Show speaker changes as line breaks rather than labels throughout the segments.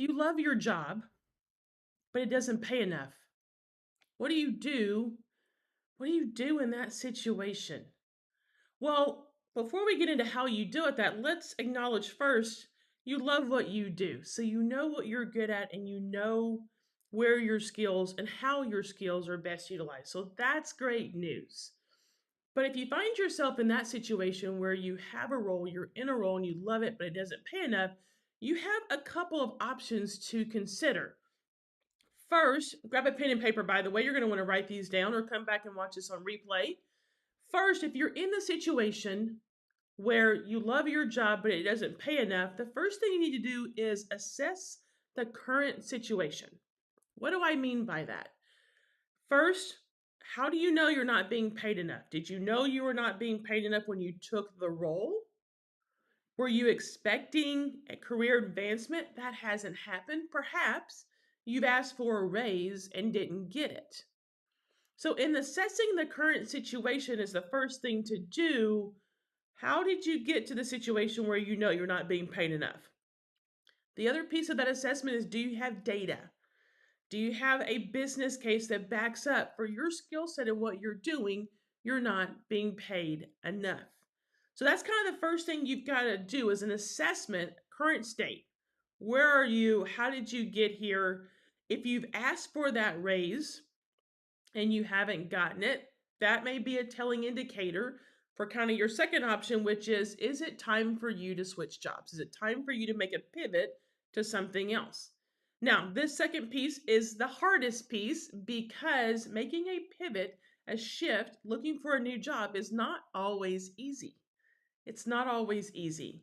You love your job, but it doesn't pay enough. What do you do? What do you do in that situation? Well, before we get into how you do it, let's acknowledge first you love what you do. So you know what you're good at and you know where your skills and how your skills are best utilized. So that's great news. But if you find yourself in that situation where you have a role, you're in a role and you love it, but it doesn't pay enough, you have a couple of options to consider. First, grab a pen and paper, by the way. You're going to want to write these down or come back and watch this on replay. First, if you're in the situation where you love your job but it doesn't pay enough, the first thing you need to do is assess the current situation. What do I mean by that? First, how do you know you're not being paid enough? Did you know you were not being paid enough when you took the role? Were you expecting a career advancement? That hasn't happened. Perhaps you've asked for a raise and didn't get it. So, in assessing the current situation, is the first thing to do. How did you get to the situation where you know you're not being paid enough? The other piece of that assessment is, do you have data? Do you have a business case that backs up for your skill set and what you're doing? You're not being paid enough. So that's kind of the first thing you've got to do is an assessment, current state. Where are you? How did you get here? If you've asked for that raise and you haven't gotten it, that may be a telling indicator for kind of your second option, which is it time for you to switch jobs? Is it time for you to make a pivot to something else? Now, this second piece is the hardest piece because making a pivot, a shift, looking for a new job is not always easy. It's not always easy.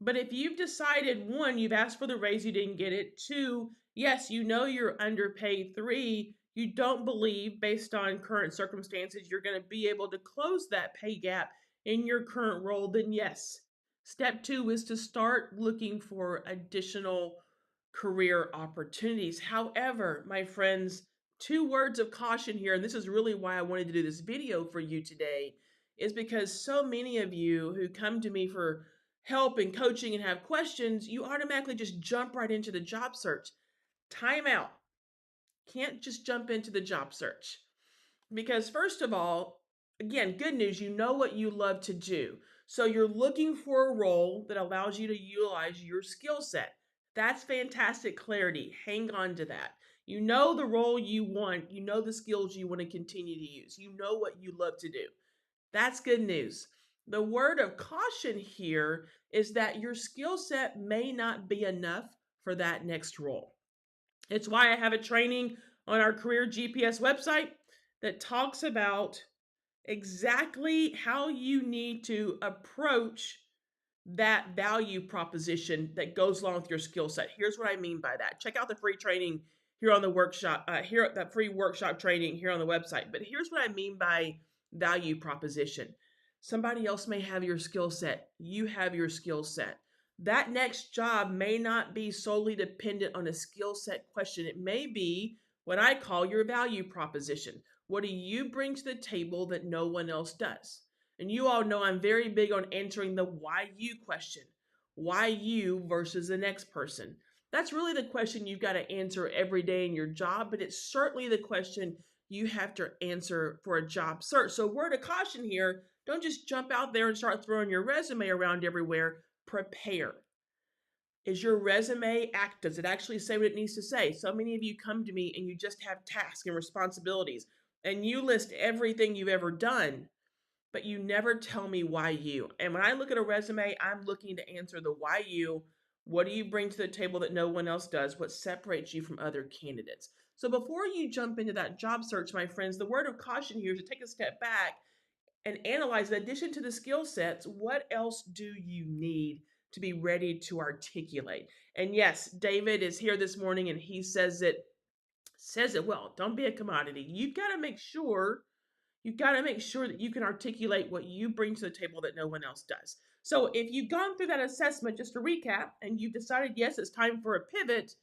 But if you've decided, one, you've asked for the raise, you didn't get it. Two, yes, you know you're underpaid. Three, you don't believe, based on current circumstances, you're going to be able to close that pay gap in your current role, then yes. Step two is to start looking for additional career opportunities. However, my friends, two words of caution here, and this is really why I wanted to do this video for you today, is because so many of you who come to me for help and coaching and have questions, you automatically just jump right into the job search. Time out. Can't just jump into the job search. Because, first of all, again, good news, you know what you love to do. So you're looking for a role that allows you to utilize your skill set. That's fantastic clarity. Hang on to that. You know the role you want, you know the skills you want to continue to use, you know what you love to do. That's good news. The word of caution here is that your skill set may not be enough for that next role. It's why I have a training on our Career GPS website that talks about exactly how you need to approach that value proposition that goes along with your skill set. Here's what I mean by that. Check out the free training here on the workshop, that free workshop training here on the website. But here's what I mean by value proposition. Somebody else may have your skill set. You have your skill set. That next job may not be solely dependent on a skill set question. It may be what I call your value proposition. What do you bring to the table that no one else does? And you all know I'm very big on answering the why you question. Why you versus the next person? That's really the question you've got to answer every day in your job, but it's certainly the question you have to answer for a job search. So, word of caution here, don't just jump out there and start throwing your resume around everywhere. Prepare. Is your resume does it actually say what it needs to say? So many of you come to me and you just have tasks and responsibilities and you list everything you've ever done, but you never tell me why you. And when I look at a resume, I'm looking to answer the why you. What do you bring to the table that no one else does? What separates you from other candidates? So before you jump into that job search, my friends, the word of caution here is to take a step back and analyze, in addition to the skill sets, what else do you need to be ready to articulate? And yes, David is here this morning and he says it well. Don't be a commodity. You've got to make sure that you can articulate what you bring to the table that no one else does. So if you've gone through that assessment, just to recap, and you've decided, yes, it's time for a pivot,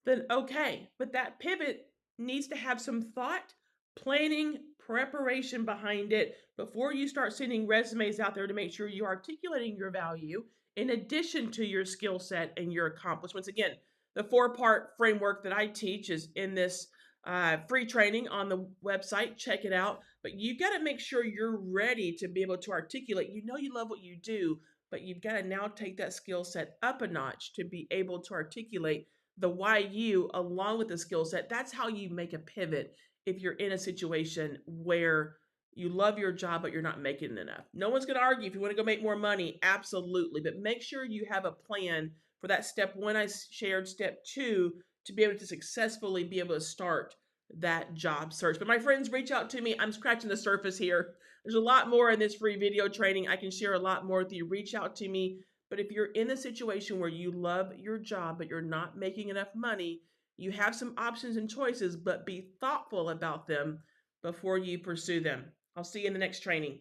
then okay. But that pivot needs to have some thought, planning, preparation behind it before you start sending resumes out there to make sure you're articulating your value in addition to your skill set and your accomplishments. Again, The 4-part framework that I teach is in this free training on the website. Check it out. But you got to make sure you're ready to be able to articulate. You know, you love what you do, but you've got to now take that skill set up a notch to be able to articulate the why you along with the skill set. That's how you make a pivot if you're in a situation where you love your job, but you're not making enough. No one's going to argue if you want to go make more money, absolutely. But make sure you have a plan for that step one I shared, step two, to be able to successfully be able to start that job search. But my friends, reach out to me. I'm scratching the surface here. There's a lot more in this free video training. I can share a lot more with you. Reach out to me. But if you're in a situation where you love your job, but you're not making enough money, you have some options and choices, but be thoughtful about them before you pursue them. I'll see you in the next training.